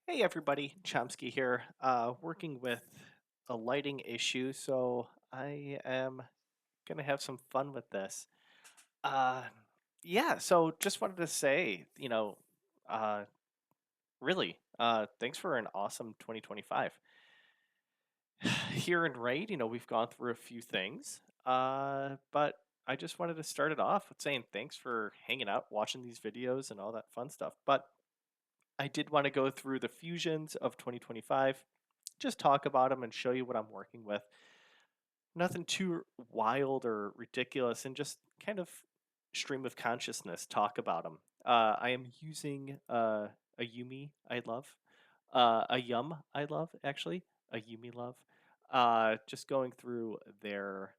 Hey everybody, Chomsky here, working with a lighting issue, so I am gonna have some fun with this. Uh, yeah, so just wanted to say, uh, really, thanks for an awesome 2025. Here in Raid, we've gone through a few things, but I just wanted to start it off with saying thanks for hanging out, watching these videos, and all that fun stuff. But I did want to go through the fusions of 2025, just talk about them and show you what I'm working with. Nothing too wild or ridiculous, and just kind of stream of consciousness talk about them. I am using a Yumi I love, a Yum I love, actually, a Yumi love. Just going through their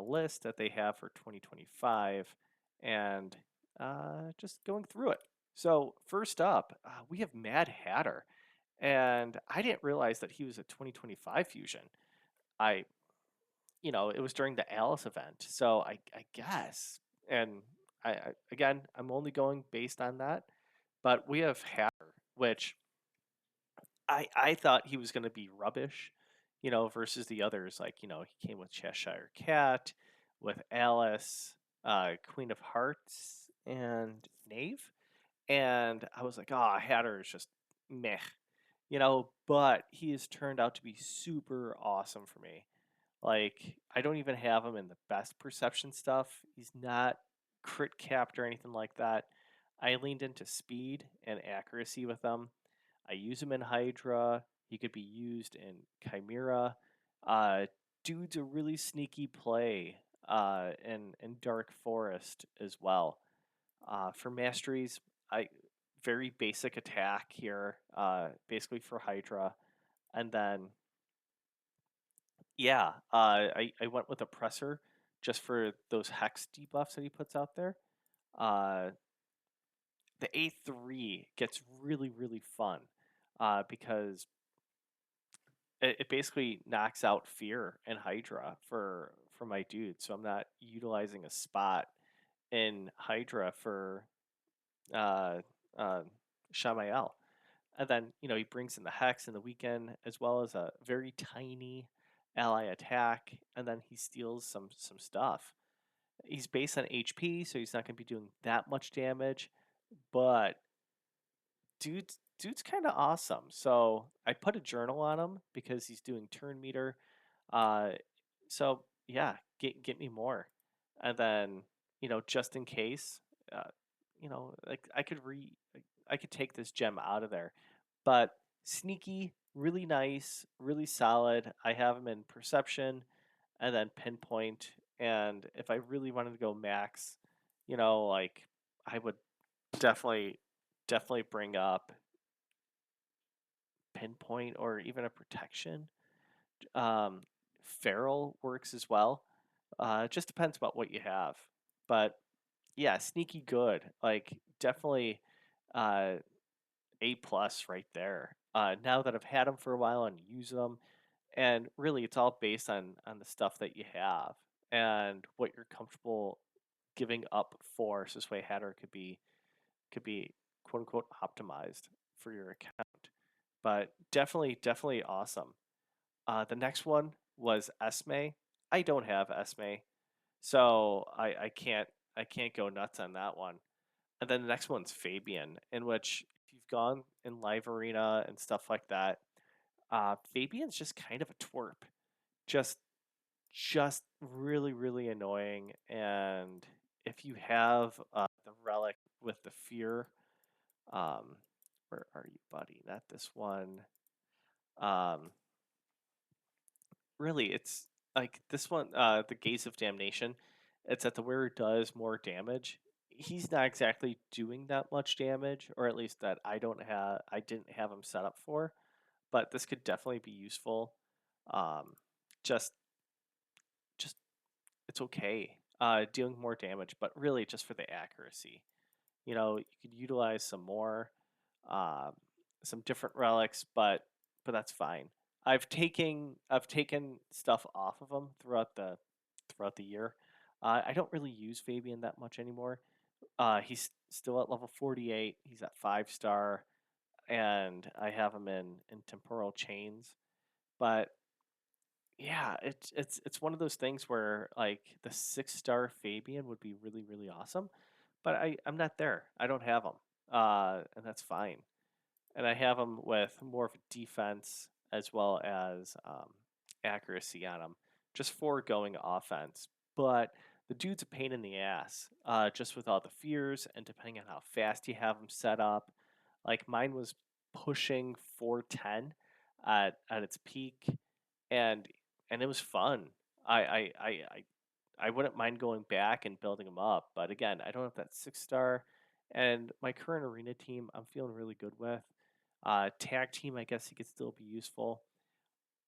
list that they have for 2025 and just going through it. So, first up, we have Mad Hatter. And I didn't realize that he was a 2025 fusion. I, it was during the Alice event. So I guess, and again, I'm only going based on that. But we have Hatter, which I thought he was going to be rubbish, versus the others. Like, he came with Cheshire Cat, with Alice, Queen of Hearts, and Knave. And I was like, oh, Hatter is just meh, but he has turned out to be super awesome for me. Like, I don't even have him in the best perception stuff. He's not crit capped or anything like that. I leaned into speed and accuracy with him. I use him in Hydra. He could be used in Chimera. Uh, Dude's a really sneaky play in Dark Forest as well. For masteries, I very basic attack here, basically for Hydra, and then yeah, I went with Oppressor just for those hex debuffs that he puts out there. Uh, the A3 gets really fun because it basically knocks out Fear and Hydra for my dude, so I'm not utilizing a spot in Hydra for uh, uh, Shamael. And then, he brings in the Hex in the weekend, as well as a very tiny ally attack, and then he steals some stuff. He's based on HP, so he's not going to be doing that much damage, but dude's kind of awesome. So I put a journal on him because he's doing turn meter. Uh, so yeah, get me more, and then just in case, uh, like I could take this gem out of there, but sneaky, really nice, really solid. I have him in perception, and then pinpoint, and if I really wanted to go max, like I would definitely bring up pinpoint or even a protection. Um, Feral works as well. It just depends about what you have. But yeah, sneaky good. Like definitely uh, A plus right there. Now that I've had them for a while and use them, and really it's all based on the stuff that you have and what you're comfortable giving up for. So this way, Hatter could be quote unquote optimized for your account. But definitely awesome. The next one was Esme. I don't have Esme, so I can't go nuts on that one. And then the next one's Fabian, in which if you've gone in live arena and stuff like that, Fabian's just kind of a twerp, just just really annoying. And if you have the relic with the fear, um, where are you, buddy? Not this one. Um, Really, it's like this one, the Gaze of Damnation. It's that the wearer does more damage. He's not exactly doing that much damage, or at least that I didn't have him set up for. But this could definitely be useful. Um, just, just it's okay. Dealing more damage, but really just for the accuracy. You could utilize some more, um, some different relics, but that's fine. I've taken stuff off of him throughout the year. I don't really use Fabian that much anymore. He's still at level 48. He's at 5 star. and I have him in temporal chains. But yeah, it's one of those things where like the 6-star Fabian would be really really awesome, but I'm not there. I don't have him, and that's fine. And I have him with more of a defense as well as accuracy on him, just for going offense. But the dude's a pain in the ass, just with all the fears and depending on how fast you have him set up. Like mine was pushing 410 at its peak, and and it was fun. I I I I, I wouldn't mind going back and building them up, but again, I don't have that 6-star, and my current arena team I'm feeling really good with. Tag team, I guess he could still be useful.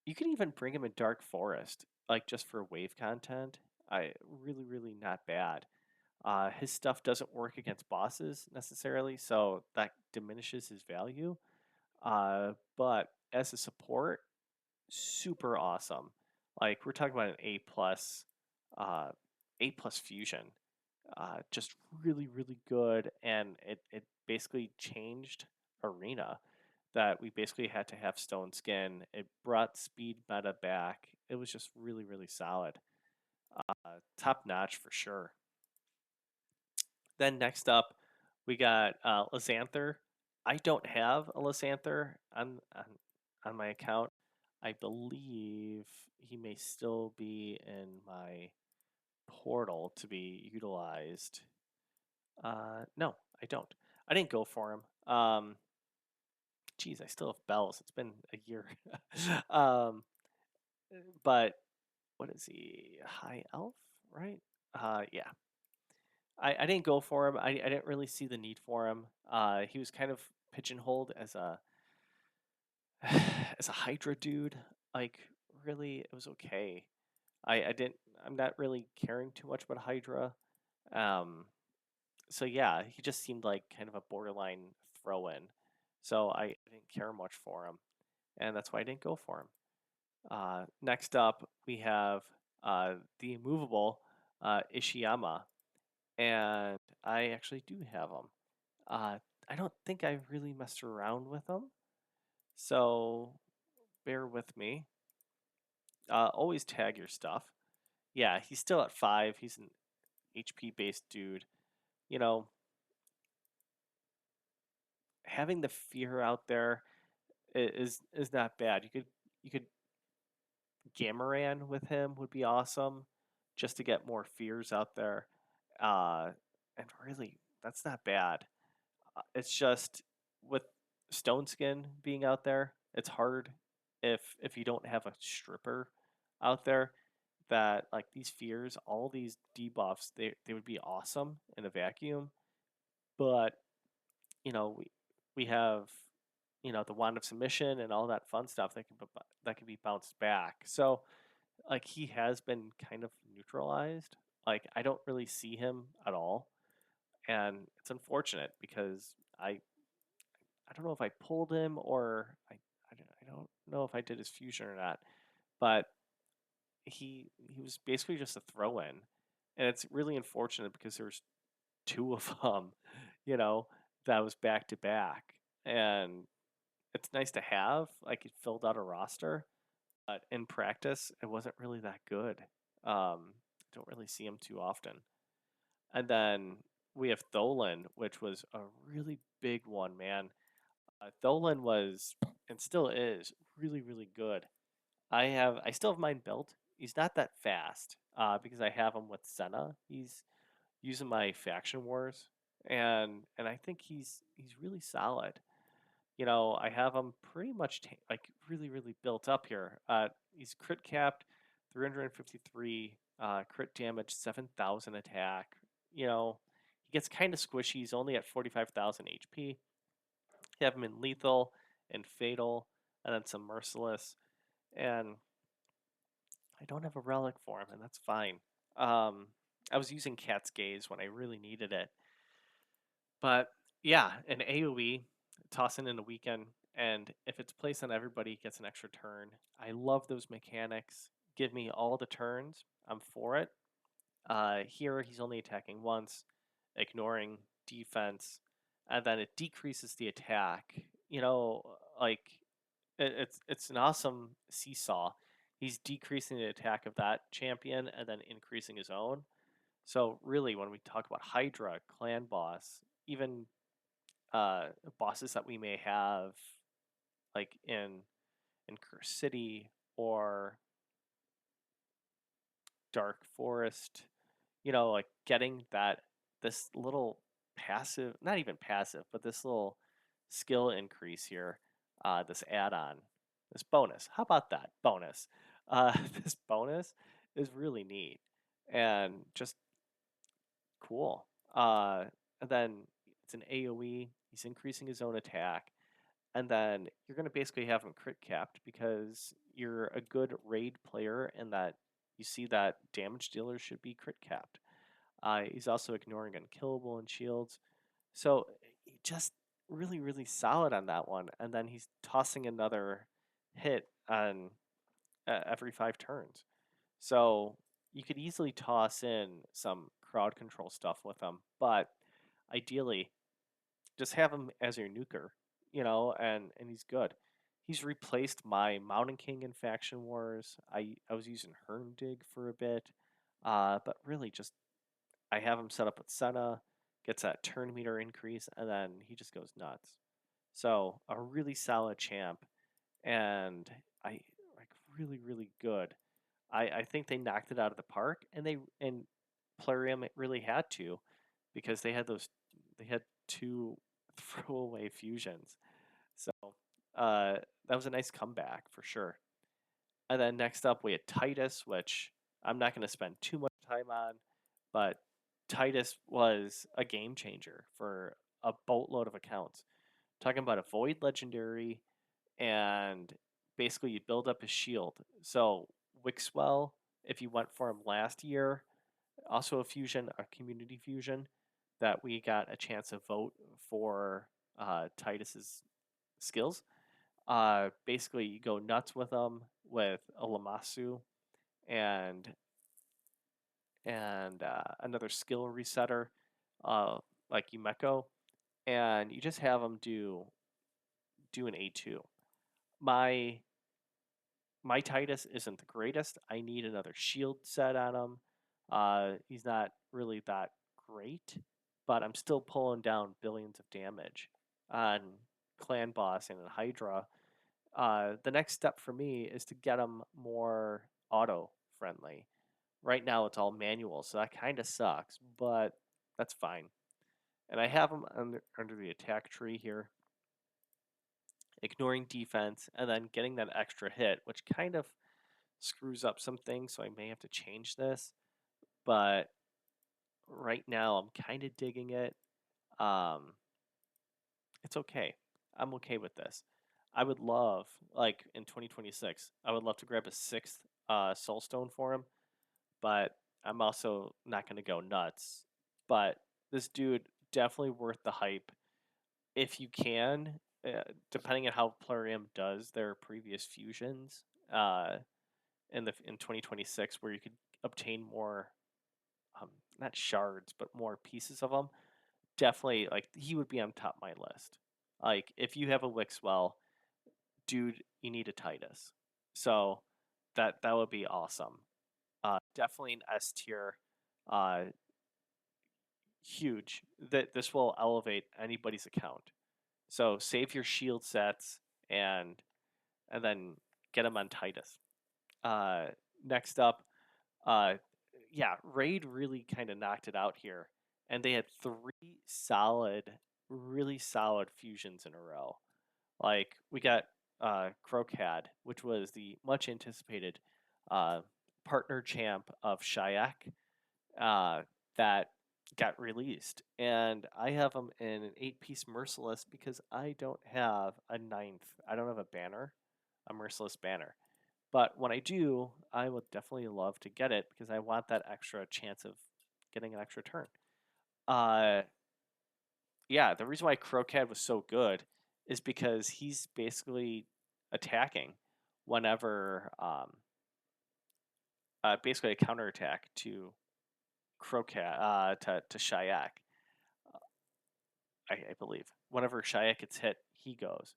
You can even bring him in Dark Forest, like just for wave content. I really, really not bad. His stuff doesn't work against bosses necessarily, so that diminishes his value. But as a support, super awesome. Like we're talking about an uh, A plus fusion. Just really, really good, and it basically changed arena. That we basically had to have stone skin. It brought speed meta back. It was just really, really solid. Top notch for sure. Then next up, we got Lysanther. I don't have a Lysanther on my account. I believe he may still be in my portal to be utilized. No, I don't. I didn't go for him. Geez, I still have bells. It's been a year. um, but what is he? High elf, right? Yeah. I didn't go for him. I didn't really see the need for him. He was kind of pigeonholed as a as a Hydra dude. Like really, it was okay. I didn't. I'm not really caring too much about Hydra. Um, so yeah, he just seemed like kind of a borderline throw in. So I didn't care much for him, and that's why I didn't go for him. Next up, we have the immovable Ishiyama, and I actually do have him. Uh, I don't think I really messed around with him, so bear with me. Always tag your stuff. Yeah, he's still at 5. He's an HP based dude. You know, having the fear out there is not bad. You could Gamaran with him would be awesome, just to get more fears out there. And really, that's not bad. It's just with Stone Skin being out there, it's hard if you don't have a stripper out there that like these fears, all these debuffs, they would be awesome in a vacuum. But we have the wand of submission and all that fun stuff that can be bounced back. So like he has been kind of neutralized. Like I don't really see him at all, and it's unfortunate because I don't know if I pulled him or I don't know if I did his fusion or not, but he was basically just a throw in, and it's really unfortunate because there's two of them, you know, that was back to back, and it's nice to have like it filled out a roster, but in practice it wasn't really that good. Don't really see him too often. And then we have Tholan, which was a really big one, man. Tholan was and still is really really good. I still have mine built. He's not that fast because I have him with Senna. He's using my faction wars, and I think he's really solid. I have him pretty much like really really built up here. He's crit capped, 353 crit damage, 7,000 attack. He gets kind of squishy. He's only at 45,000 HP. You have him in lethal and fatal, and then some merciless. And I don't have a relic for him, and that's fine. Um, I was using Cat's Gaze when I really needed it. But yeah, an AoE, tossing in a weekend, and if it's placed on everybody, it gets an extra turn. I love those mechanics. Give me all the turns. I'm for it. Here, he's only attacking once, ignoring defense, and then it decreases the attack you know, like it's an awesome seesaw. He's decreasing the attack of that champion and then increasing his own. So really, when we talk about Hydra, clan boss, even uh, bosses that we may have like in Curse City or Dark Forest, like getting this little passive, not even passive, but this little skill increase here, this add-on, this bonus. How about that bonus? This bonus is really neat and just cool. And then it's an AoE. He's increasing his own attack, and then you're going to basically have him crit capped because you're a good raid player and that you see that damage dealers should be crit capped. He's also ignoring unkillable and shields. So just really, really solid on that one. And then he's tossing another hit on every 5 turns. So you could easily toss in some crowd control stuff with him, but ideally just have him as your nuker, and he's good. He's replaced my Mountain King in Faction Wars. I was using Hermdig for a bit, but really just I have him set up with Senna, gets that turn meter increase, and then he just goes nuts. So a really solid champ, and I like really really good. I think they knocked it out of the park, and Plarium really had to, because they had two throwaway fusions. So uh, that was a nice comeback for sure. And then next up we had Titus, which I'm not going to spend too much time on, but Titus was a game changer for a boatload of accounts. Talking about a void legendary, and basically you build up his shield. So Wixwell, if you went for him last year, also a fusion, a community fusion, that we got a chance to vote for Titus's skills. Basically, you go nuts with them with a Lamasu and another skill resetter, uh, like Yumeko, and you just have them do an A2. My my Titus isn't the greatest. I need another shield set on him. He's not really that great, but I'm still pulling down billions of damage on Clan Boss and Hydra. The next step for me is to get him more auto friendly. Right now it's all manual, so that kind of sucks, but that's fine. And I have him under the attack tree here, ignoring defense, and then getting that extra hit, which kind of screws up some things, so I may have to change this. But right now, I'm kind of digging it. Um, it's okay. I'm okay with this. I would love, like in 2026, I would love to grab a sixth Soulstone for him, but I'm also not going to go nuts. But this dude, definitely worth the hype if you can, depending on how Plarium does their previous fusions. In 2026, where you could obtain more, um, not shards but more pieces of them. Definitely, like, he would be on top of my list. Like, if you have a Wixwell, dude, you need a Titus. So that would be awesome. Definitely an S tier. Uh, Huge. That this will elevate anybody's account. So save your shield sets and then get them on Titus. Uh, Next up, uh, yeah, Raid really kind of knocked it out here, and they had three really solid fusions in a row. Like we got Crocad, which was the much anticipated uh, partner champ of Shayak, that got released, and I have him in an 8-piece Merciless because I don't have a ninth. I don't have a banner, a Merciless banner. But when I do, I would definitely love to get it because I want that extra chance of getting an extra turn. Uh, yeah, the reason why Crocad was so good is because he's basically attacking whenever, basically a counterattack to Crocad, to Shayak, I believe. Whenever Shayak gets hit, he goes.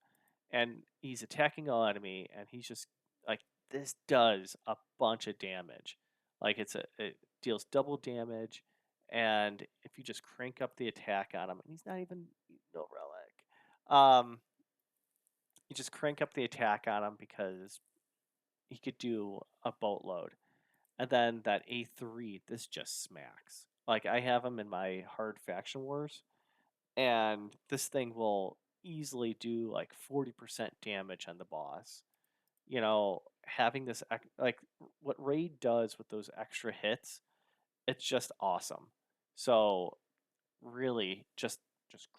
and he's attacking a enemy, and he's just like, this does a bunch of damage. Like it deals double damage, and if you just crank up the attack on him, and he's not even no relic, you just crank up the attack on him because he could do a boatload. And then that A3, this just smacks. Like I have him in my hard faction wars, and this thing will easily do like 40% damage on the boss. Having this like what Raid does with those extra hits, it's just awesome. So really, just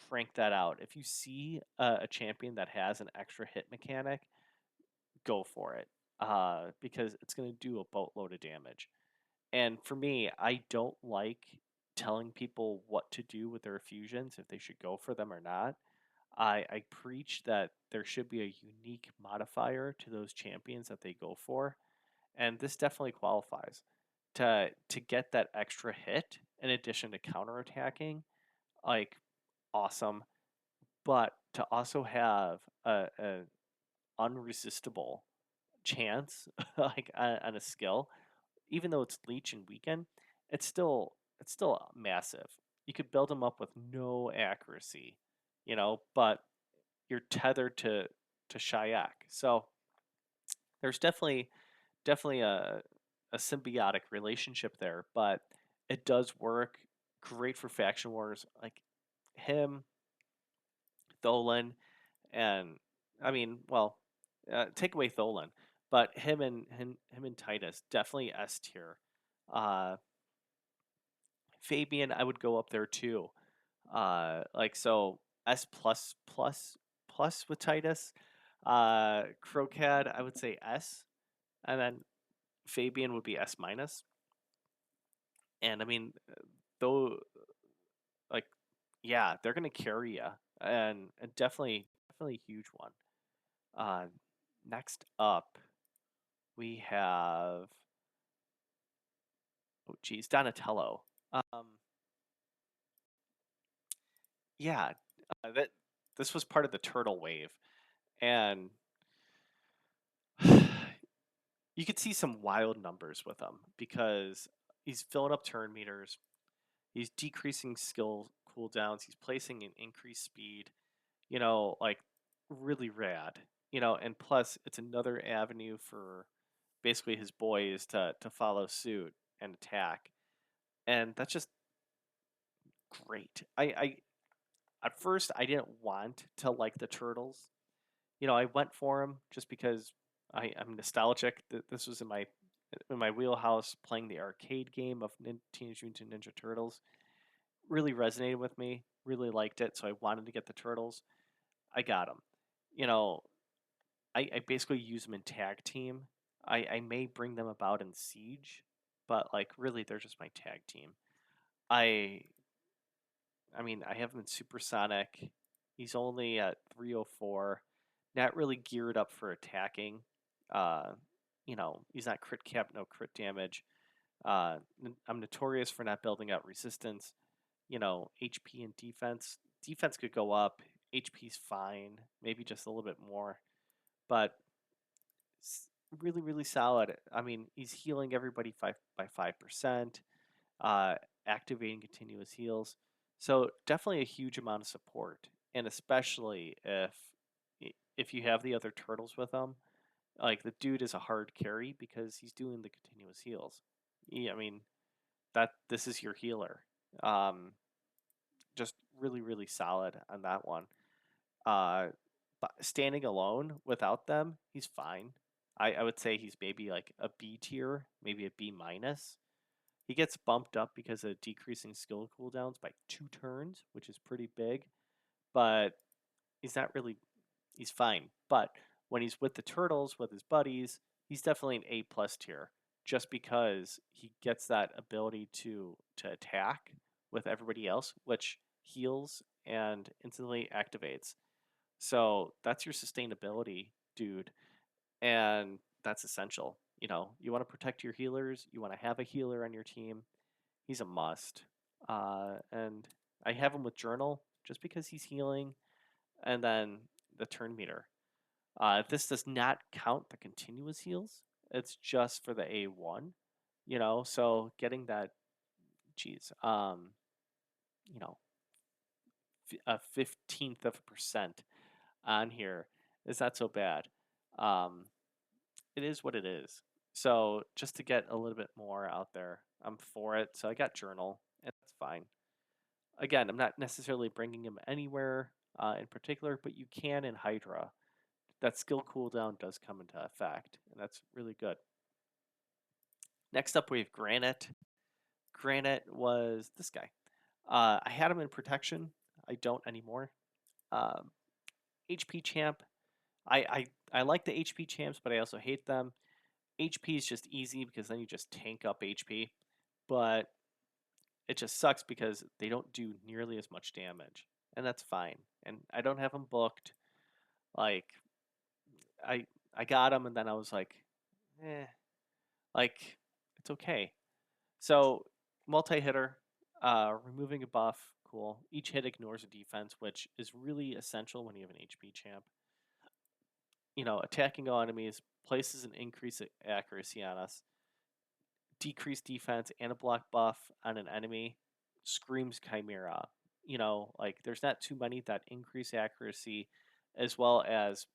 crank that out. If you see a champion that has an extra hit mechanic, go for it, because it's going to do a boatload of damage. And for me, I don't like telling people what to do with their fusions, if they should go for them or not. I preach that there should be a unique modifier to those champions that they go for, and this definitely qualifies to get that extra hit in addition to counterattacking. Like awesome, but to also have a unresistible chance like on a skill, even though it's leech and weaken, it's still massive. You could build them up with no accuracy, but you're tethered to Shayak. So there's definitely a symbiotic relationship there, but it does work great for faction wars like him, Tholan, and I mean, well, take away Tholan, but him and Titus definitely S tier. Uh, Fabian, I would go up there too. Like so S plus with Titus. Crocad, I would say S, and then Fabian would be S minus. And I mean, though, like, yeah, they're gonna carry you, and definitely a huge one. Uh, Next up, we have Donatello. Um, yeah, that this was part of the turtle wave, and you could see some wild numbers with him because he's filling up turn meters, he's decreasing skill cooldowns, he's placing an increased speed, like really rad. And plus it's another avenue for basically his boys to follow suit and attack. And that's just great. I at first I didn't want to like the turtles. I went for him just because I'm nostalgic. This was in my wheelhouse, playing the arcade game of Teenage Mutant Ninja Turtles. Really resonated with me. Really liked it, so I wanted to get the turtles. I got them. You know, I basically use them in tag team. I may bring them about in siege, but like really, they're just my tag team. I I mean, I have him in supersonic. He's only at 304. Not really geared up for attacking. Uh, he's not crit cap, no crit damage. I'm notorious for not building out resistance. HP and defense. Defense could go up. HP's fine. Maybe just a little bit more. But really, really solid. I mean, he's healing everybody by 5%, uh, activating continuous heals. So definitely a huge amount of support, and especially if you have the other turtles with him, like the dude is a hard carry because he's doing the continuous heals. Yeah, I mean that this is your healer. Um, just really, really solid on that one. Uh, but standing alone without them, he's fine. I would say he's maybe like a B tier, maybe a B minus. He gets bumped up because of decreasing skill cooldowns by 2 turns, which is pretty big, but he's not really he's fine. But when he's with the turtles with his buddies, he's definitely an A plus tier, just because he gets that ability to attack with everybody else, which heals and instantly activates. So that's your sustainability, dude, and that's essential. You want to protect your healers, you want to have a healer on your team. He's a must. And I have him with Journal just because he's healing, and then the turn meter. This does not count the continuous heals. It's just for the A1, so getting that, geez, you know, a 15th of a percent on here is not so bad. Um, it is what it is. So just to get a little bit more out there, I'm for it. So I got Journal, and that's fine. Again, I'm not necessarily bringing him anywhere in particular, but you can in Hydra. That skill cooldown does come into effect, and that's really good. Next up, we have Granite. Granite was this guy. I had him in protection. I don't anymore. Um, HP champ. I like the HP champs, but I also hate them. HP is just easy because then you just tank up HP, but it just sucks because they don't do nearly as much damage, and that's fine. And I don't have them booked. Like I I got them, and then I was like, eh, like it's okay. So multi hitter, removing a buff, cool. Each hit ignores a defense, which is really essential when you have an HP champ. Attacking all enemies places an increase accuracy on us. Decrease defense and a block buff on an enemy screams Chimera. Like there's not too many that increase accuracy as well as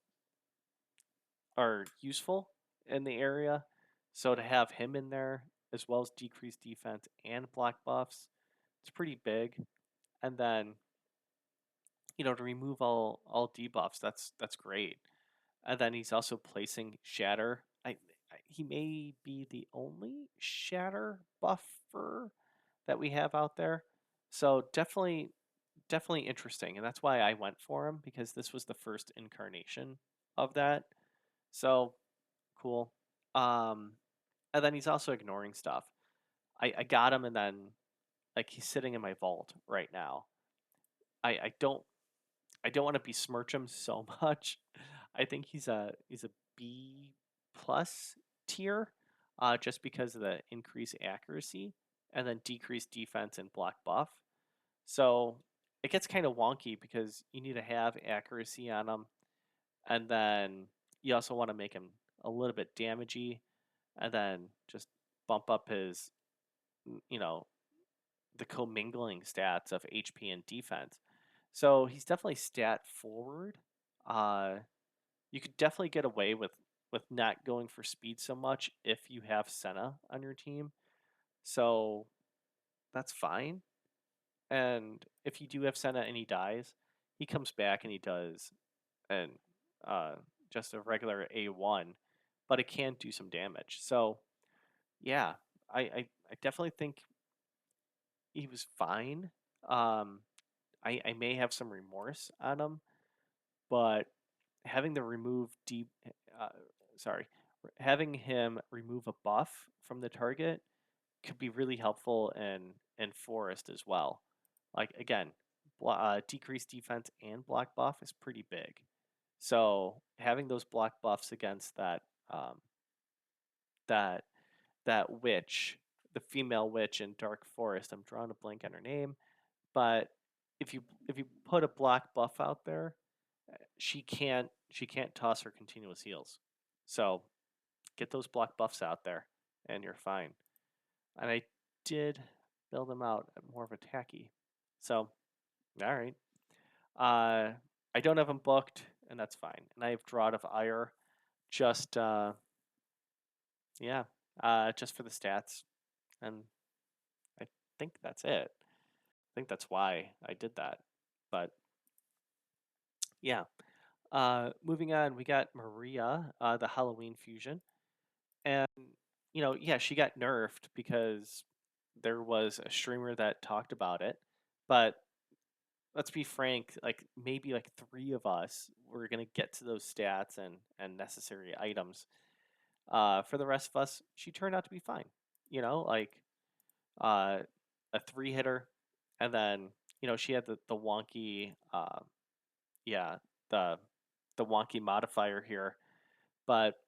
are useful in the area. So to have him in there as well as decrease defense and block buffs, it's pretty big. And then, to remove all debuffs, that's great. And then he's also placing Shatter. He may be the only Shatter buffer that we have out there. So definitely interesting, and that's why I went for him because this was the first incarnation of that. So cool. Um, and then he's also ignoring stuff. I got him, and then like he's sitting in my vault right now. I don't want to besmirch him so much. I think he's a B plus tier, just because of the increased accuracy and then decreased defense and block buff. So it gets kind of wonky because you need to have accuracy on him, and then you also want to make him a little bit damagey, and then just bump up his, you know, the commingling stats of HP and defense. So he's definitely stat forward. Uh, you could definitely get away with not going for speed so much if you have Senna on your team. So that's fine. And if you do have Senna and he dies, he comes back and he does and uh, just a regular A1, but it can do some damage. So yeah, I definitely think he was fine. Um, I may have some remorse on him, but having the remove deep, uh, sorry, having him remove a buff from the target could be really helpful in Forest as well. Like again, decreased defense and block buff is pretty big. So having those block buffs against that that witch, the female witch in Dark Forest, I'm drawing a blank on her name, but if you put a block buff out there, she can't toss her continuous heals. So get those block buffs out there, and you're fine. And I did build them out at more of a tacky. So all right. I don't have them booked, and that's fine. And I have Draught of Ire, just yeah, just for the stats, and I think that's it. I think that's why I did that. But yeah, moving on, we got Maria, the Halloween fusion, and yeah, she got nerfed because there was a streamer that talked about it, but let's be frank, like maybe like three of us were gonna get to those stats and necessary items. For the rest of us, she turned out to be fine. Like uh, a three hitter, and then she had the wonky, yeah, the the wonky modifier here, but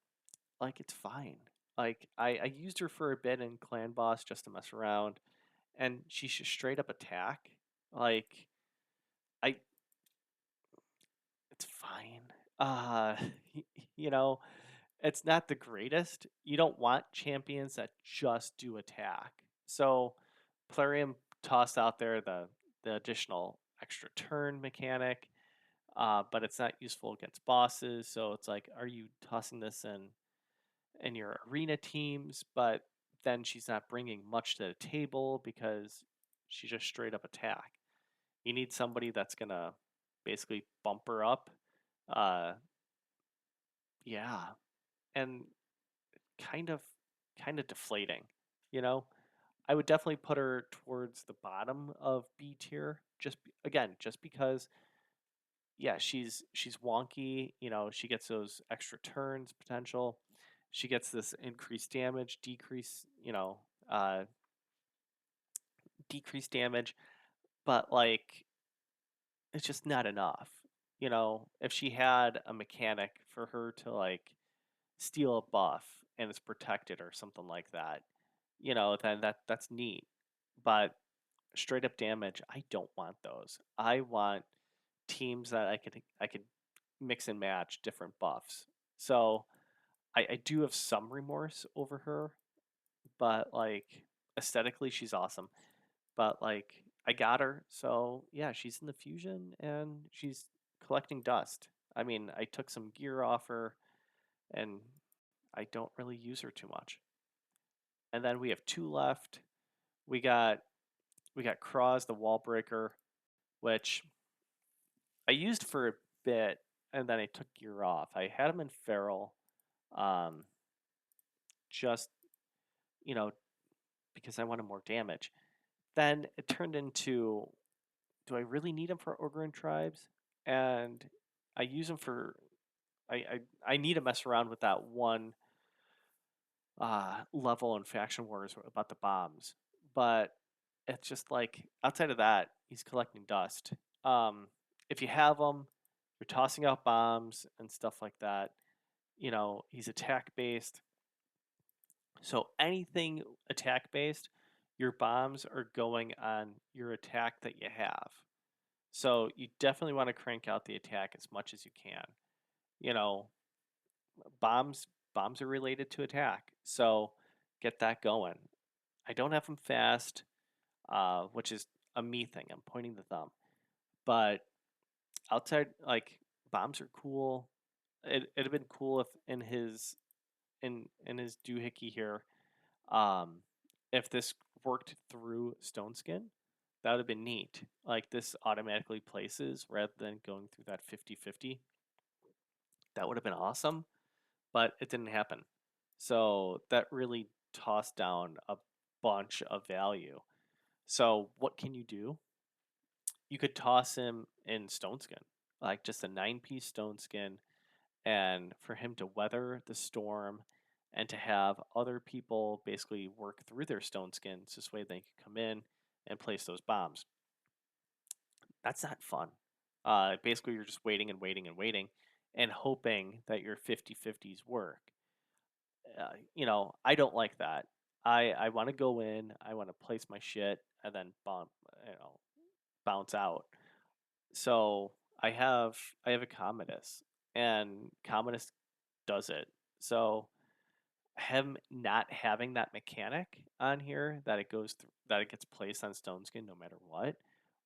like it's fine. Like I used her for a bit in Clan Boss just to mess around, and she should straight up attack. Like I it's fine. uh, you know, it's not the greatest. You don't want champions that just do attack. So Plarium tossed out there the additional extra turn mechanic, but it's not useful against bosses. So it's like, are you tossing this in your arena teams? But then she's not bringing much to the table because she just straight up attack. You need somebody that's gonna basically bump her up. Uh, yeah, and kind of kind of deflating, you know. I would definitely put her towards the bottom of B tier. Again, just because yeah, she's wonky. You know, she gets those extra turns potential. She gets this increased damage, uh, decreased damage, but like it's just not enough. You know, if she had a mechanic for her to like steal a buff and it's protected or something like that, you know, then that's neat. But straight up damage, I don't want those. I want teams that I could mix and match different buffs. So I do have some remorse over her, but like aesthetically she's awesome. But like I got her, so yeah, she's in the fusion and she's collecting dust. I mean, I took some gear off her and I don't really use her too much. And then we have two left. We got we got Cross the Wall Breaker, which I used for a bit and then I took gear off. I had him in Feral, um, just you know, because I wanted more damage. Then it turned into, do I really need him for Ogre and Tribes? And I use him for I need to mess around with that one level in Faction Wars about the bombs. But it's just like outside of that, he's collecting dust. Um, if you have him, you're tossing out bombs and stuff like that. You know, he's attack based. So anything attack based, your bombs are going on your attack that you have. So you definitely want to crank out the attack as much as you can. You know, bombs bombs are related to attack. So get that going. I don't have them fast, which is a me thing. I'm pointing the thumb. But outside, like bombs are cool. It'd have been cool if in his doohickey here, um, if this worked through Stone Skin, that would have been neat. Like this automatically places rather than going through that 50-50. That would have been awesome, but it didn't happen. So that really tossed down a bunch of value. So what can you do? You could toss him in Stone Skin, like just a 9-piece Stone Skin, and for him to weather the storm and to have other people basically work through their Stone Skins this way they can come in and place those bombs. That's not fun. Basically, you're just waiting and waiting and waiting and hoping that your 50-50s work. You know, I don't like that. I want to go in, I want to place my shit, and then you know, bounce out. So I have a Commodus, and Commodus does it. So him not having that mechanic on here that it goes through, that it gets placed on Stone Skin no matter what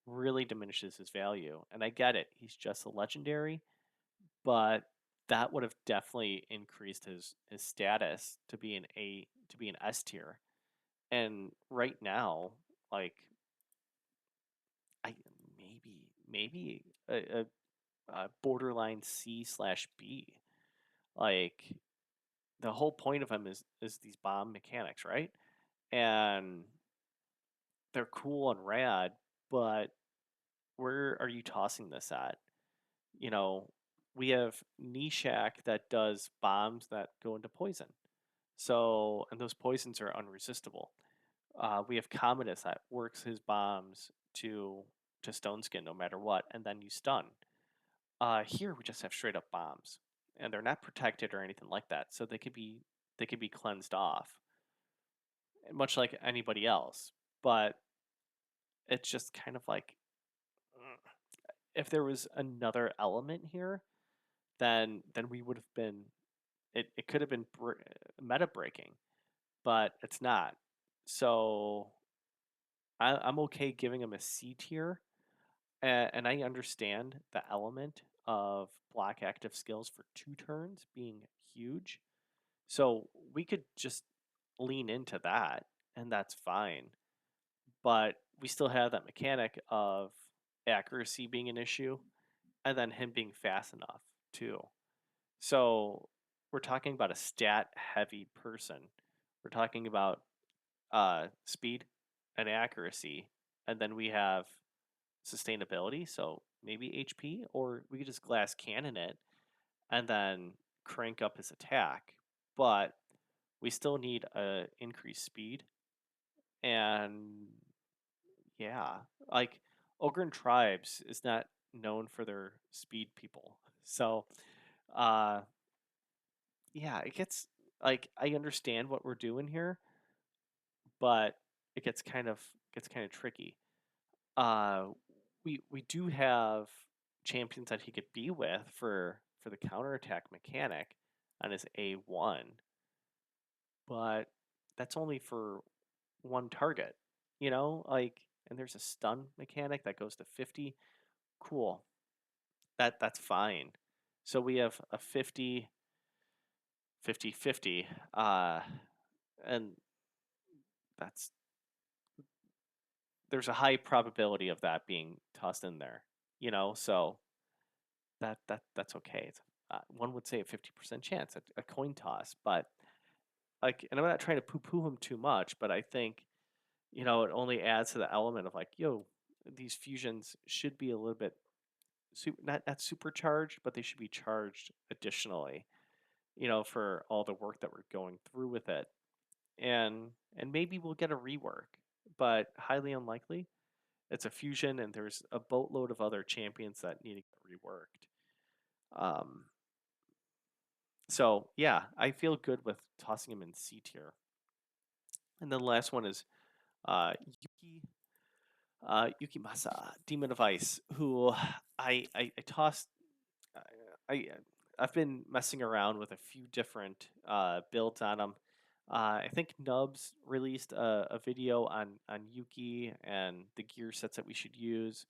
really diminishes his value. And I get it, he's just a legendary, but that would have definitely increased his status to be an S tier. And right now, like I maybe a borderline C/B. Like the whole point of him is these bomb mechanics, right? And they're cool and rad, but where are you tossing this at? You know, we have Nishak that does bombs that go into poison. So, and those poisons are unresistible. We have Commodus that works his bombs to Stone Skin no matter what, and then you stun. Here we just have straight up bombs, and they're not protected or anything like that, so they could be cleansed off, much like anybody else. But it's just kind of like if there was another element here then we would have been it could have been meta breaking, but it's not. So I'm okay giving him a C tier, and I understand the element of block active skills for 2 turns being huge. So we could just lean into that, and that's fine. But we still have that mechanic of accuracy being an issue, and then him being fast enough too. So we're talking about a stat heavy person. We're talking about speed and accuracy, and then we have sustainability. So maybe HP, or we could just glass cannon it and then crank up his attack. But we still need increased speed, and yeah, like Ogren Tribes is not known for their speed people. So uh yeah, it gets like I understand what we're doing here, but it gets kind of tricky. Uh we do have champions that he could be with for the counterattack mechanic on his A1, but that's only for one target, like, and there's a stun mechanic that goes to 50. Cool. That's fine. So we have a 50 50 50, and that's there's a high probability of that being tossed in there, so that's okay. It's, one would say a 50% chance, a coin toss, but like, and I'm not trying to poo-poo him too much, but I think, it only adds to the element of like, yo, these fusions should be a little bit not supercharged, but they should be charged additionally, for all the work that we're going through with it. And maybe we'll get a rework, but highly unlikely. It's a fusion, and there's a boatload of other champions that need to get reworked. Um, so yeah, I feel good with tossing him in C tier. And then the last one is Yuki Yukimasa, Demon of Ice, who I tossed. I I've been messing around with a few different builds on him. I think Nubs released a video on Yuki and the gear sets that we should use.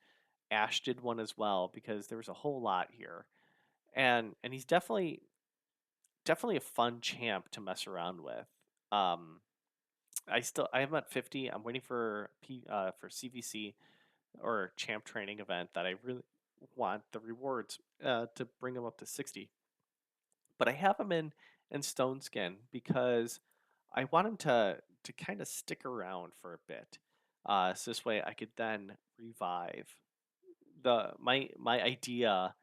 Ash did one as well because there was a whole lot here, and he's definitely a fun champ to mess around with. Um, I am at 50. I'm waiting for CVC or champ training event that I really want the rewards to bring him up to 60. But I have him in Stone Skin because I want him to kind of stick around for a bit. So this way I could then revive. My idea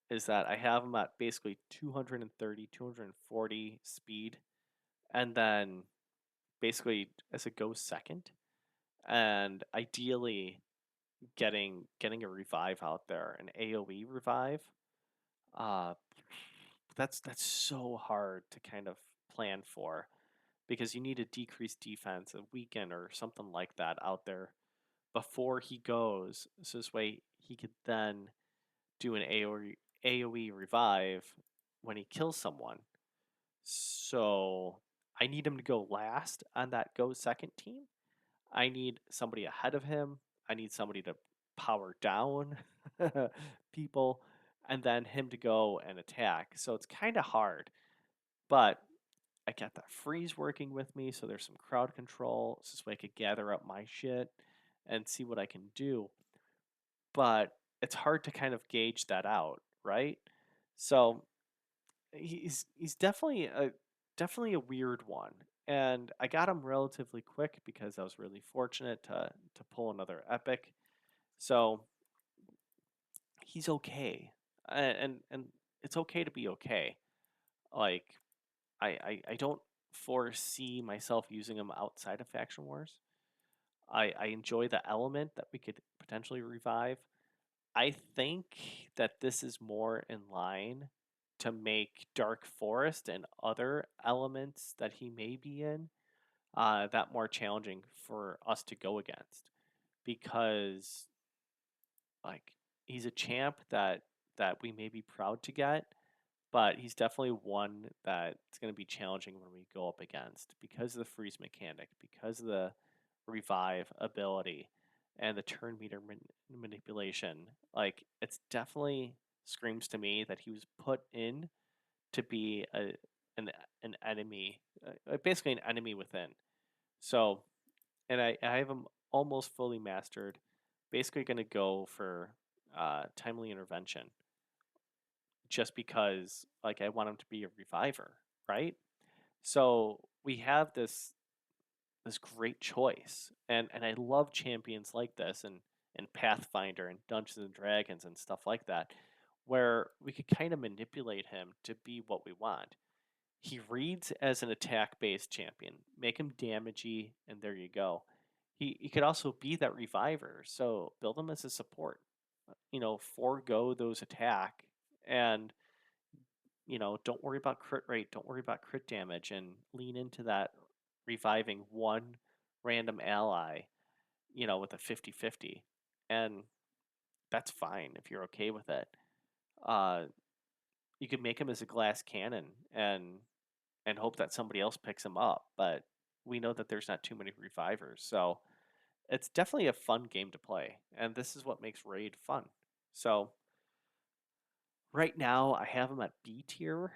is that I have him at basically 230, 240 speed, and then basically as a go second, and ideally getting a revive out there, an AoE revive. Uh, that's so hard to kind of plan for because you need a decreased defense, a weaken, or something like that out there before he goes. So this way he could then do an AoE revive when he kills someone. So I need him to go last on that go second team. I need somebody ahead of him. I need somebody to power down people, and then him to go and attack. So it's kind of hard, but I got that freeze working with me, so there's some crowd control. So this way I could gather up my shit and see what I can do. But it's hard to kind of gauge that out, right? So he's definitely a weird one, and I got him relatively quick because I was really fortunate to pull another epic. So he's okay, and it's okay to be okay. Like I don't foresee myself using him outside of faction wars. I enjoy the element that we could potentially revive. I think that this is more in line to make Dark Forest and other elements that he may be in that more challenging for us to go against, because like he's a champ that we may be proud to get, but he's definitely one that's going to be challenging when we go up against because of the freeze mechanic, because of the revive ability, and the turn meter manipulation. Like, it's definitely screams to me that he was put in to be an an enemy, basically an enemy within. So, and I have him almost fully mastered. Basically, going to go for timely intervention just because like I want him to be a reviver, right? So we have this great choice, and I love champions like this and Pathfinder and Dungeons and Dragons and stuff like that, where we could kind of manipulate him to be what we want. He reads as an attack based champion, make him damagey, and there you go. He could also be that reviver, so build him as a support. Forego those attack and don't worry about crit rate, don't worry about crit damage, and lean into that reviving one random ally, with a 50-50. And that's fine if you're okay with it. Uh, you could make him as a glass cannon and hope that somebody else picks him up, but we know that there's not too many revivers. So it's definitely a fun game to play, and this is what makes Raid fun. So right now, I have him at B tier.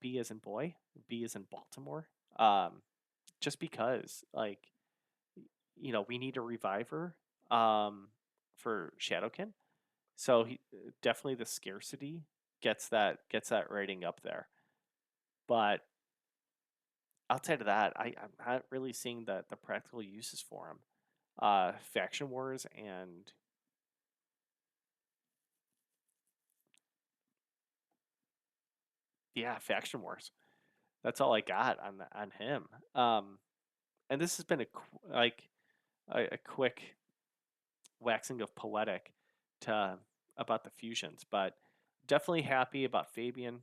B as in boy, B as in Baltimore. Um, just because, like, we need a reviver for Shadowkin. So he definitely the scarcity gets that rating up there. But outside of that, I'm not really seeing the practical uses for him. Faction Wars and yeah, Faction Wars. That's all I got on him. And this has been like a quick waxing of poetic to about the fusions, but definitely happy about Fabian.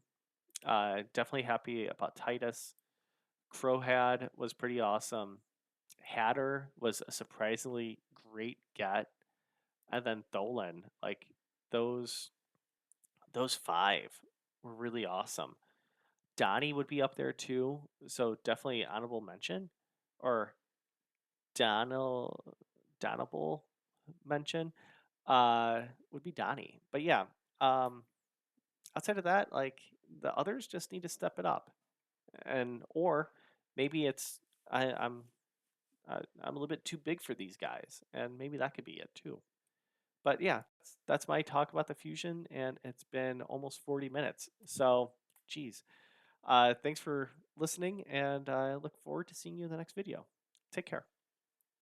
Definitely happy about Titus. Crowhad was pretty awesome. Hatter was a surprisingly great get, and then Tholen, like those those five were really awesome. Donnie would be up there too, so definitely honorable mention, or Donald Donable mention would be Donnie. But yeah, um, outside of that, like the others just need to step it up, and or maybe I'm a little bit too big for these guys, and maybe that could be it too. But yeah, that's my talk about the fusion, and it's been almost 40 minutes. So, geez, thanks for listening, and I look forward to seeing you in the next video. Take care.